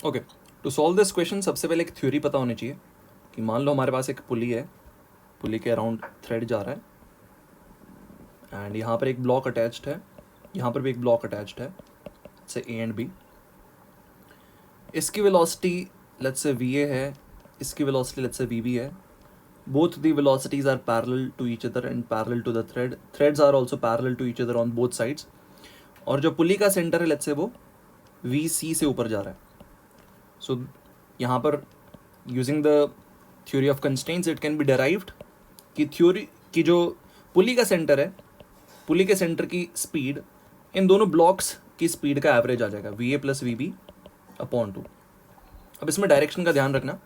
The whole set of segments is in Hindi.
Okay, to solve this question सबसे पहले एक थ्योरी पता होनी चाहिए कि मान लो हमारे पास एक पुली है, पुली के अराउंड थ्रेड जा रहा है एंड यहाँ पर एक ब्लॉक अटैच्ड है, यहाँ पर भी एक ब्लॉक अटैच्ड है, से ए एंड बी। इसकी velocity let's say V A है, इसकी velocity let's say V B है। Both the velocities are parallel to each other and parallel to the thread. Threads are also parallel to each other on both sides. और जो पुली का सेंटर है लेट्स से वो वी सी से ऊपर जा रहा है। सो यहाँ पर using the theory of constraints it can be derived कि थ्योरी की जो पुली का सेंटर है, पुली के सेंटर की स्पीड इन दोनों ब्लॉक्स की स्पीड का एवरेज आ जाएगा V A plus V B upon two. अब इसमें डायरेक्शन का ध्यान रखना,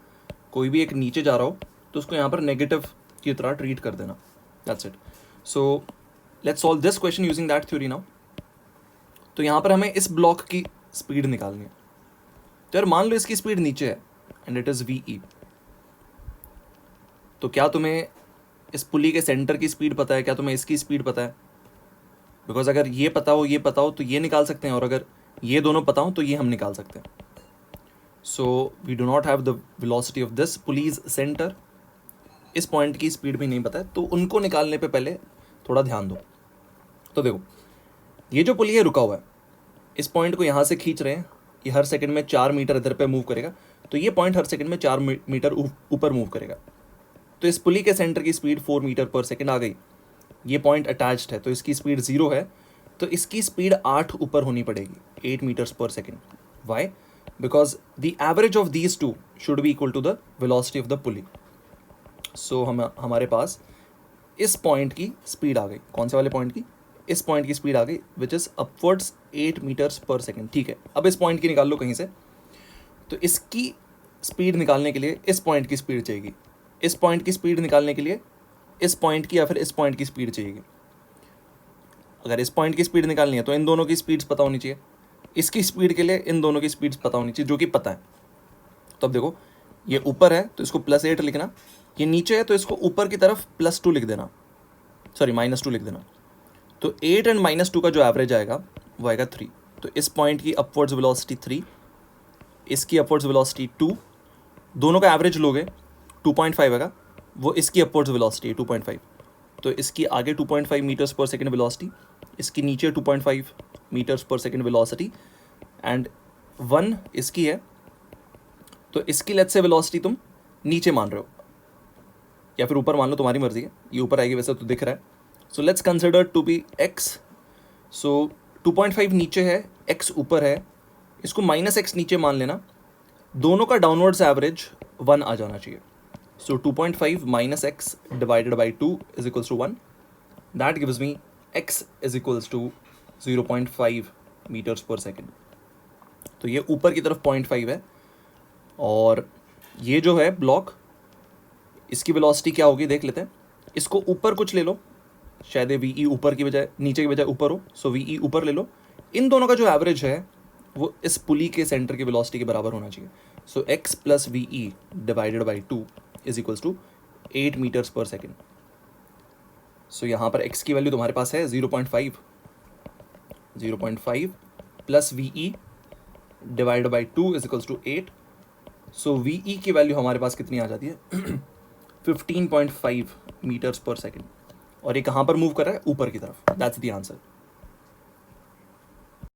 कोई भी एक नीचे जा रहा हो तो उसको यहाँ पर नेगेटिव की तरह ट्रीट कर देना। That's it. So let's solve this question using that theory now. तो यहाँ पर हमें इस ब्लॉक की स्पीड निकालनी है। तो यार मान लो इसकी स्पीड नीचे है and it is V E, तो क्या तुम्हें इस पुली के सेंटर की स्पीड पता है? क्या तुम्हें इसकी स्पीड पता है? बिकॉज अगर ये पता हो तो ये निकाल सकते हैं, और अगर ये दोनों पता हो तो ये हम निकाल सकते हैं। So we do not have the velocity of this pulleys centre, इस पॉइंट की स्पीड भी नहीं पता है, तो उनको निकालने पे पहले थोड़ा ध्यान दो। तो देखो, ये जो पुली है रुका हुआ है, इस पॉइंट को यहाँ से खींच रहे हैं, ये हर सेकंड में 4 मीटर इधर पे मूव करेगा, तो ये पॉइंट हर सेकंड में 4 मीटर ऊपर मूव करेगा। तो इस पुली के सेंटर की स्पीड 4 मीटर पर सेकंड आ गई। ये पॉइंट अटैच्ड है तो इसकी स्पीड 0 है, तो इसकी स्पीड 8 ऊपर होनी पड़ेगी, 8 मीटर्स पर second. Why? Because the average of these two should be equal to the velocity of the pulley. So हमारे पास इस पॉइंट की स्पीड आ गई। कौन से वाले पॉइंट की? इस पॉइंट की स्पीड आ गई which is upwards 8 metres per second. ठीक है, अब इस पॉइंट की निकाल लो कहीं से। तो इसकी स्पीड निकालने के लिए इस पॉइंट की स्पीड चाहिएगी, इस पॉइंट की स्पीड निकालने के लिए इस पॉइंट की या फिर इस पॉइंट की स्पीड चाहिएगी। अगर इस पॉइंट की स्पीड निकालनी है तो इन दोनों की स्पीड्स पता होनी चाहिए, इसकी स्पीड के लिए इन दोनों की स्पीड्स पता होनी चाहिए, जो कि पता है। तो अब देखो, ये ऊपर है तो इसको +8 लिखना, ये नीचे है तो इसको ऊपर की तरफ +2 लिख देना, सॉरी -2 लिख देना। तो 8 एंड -2 का जो एवरेज आएगा वो आएगा 3। तो इस पॉइंट की अपवर्ड्स वेलोसिटी 3, इसकी अपवर्ड्स वेलोसिटी 2, दोनों का एवरेज लोगे 2.5 आएगा, वो इसकी अपवर्ड्स वेलोसिटी है 2.5। तो इसकी आगे 2.5 मीटर्स पर सेकेंड वेलोसिटी, इसकी नीचे 2.5 metres per second velocity, and 1 इसकी है। तो इसकी लेट्स से वेलोसिटी तुम नीचे मान रहे हो या फिर ऊपर मान लो, तुम्हारी मर्जी है। ये ऊपर आएगी वैसे तो दिख रहा है। So let's consider to be x। So 2.5 नीचे है, x ऊपर है, इसको -x नीचे मान लेना, दोनों का डाउनवर्ड्स एवरेज 1 आ जाना चाहिए। So 2.5 -x divided by 2 is equals to 1। That gives me x is equals to 0.5 metres per second. तो ये ऊपर की तरफ 0.5 है, और ये जो है ब्लॉक, इसकी वेलोसिटी क्या होगी देख लेते हैं। इसको ऊपर कुछ ले लो, शायद ये वी ई ऊपर की बजाय नीचे की बजाय ऊपर हो, सो वी ई ऊपर ले लो। इन दोनों का जो एवरेज है वो इस पुली के सेंटर की वेलोसिटी के बराबर होना चाहिए। So x plus V E divided by 2 is equals to 8 metres per second. So यहाँ पर x की वैल्यू तुम्हारे पास है 0.5 plus V E divided by 2 is equals to 8। So V E की वैल्यू हमारे पास कितनी आ जाती है 15.5 मीटर्स पर सेकेंड, और ये कहाँ पर मूव कर रहा है? ऊपर की तरफ। That's the answer.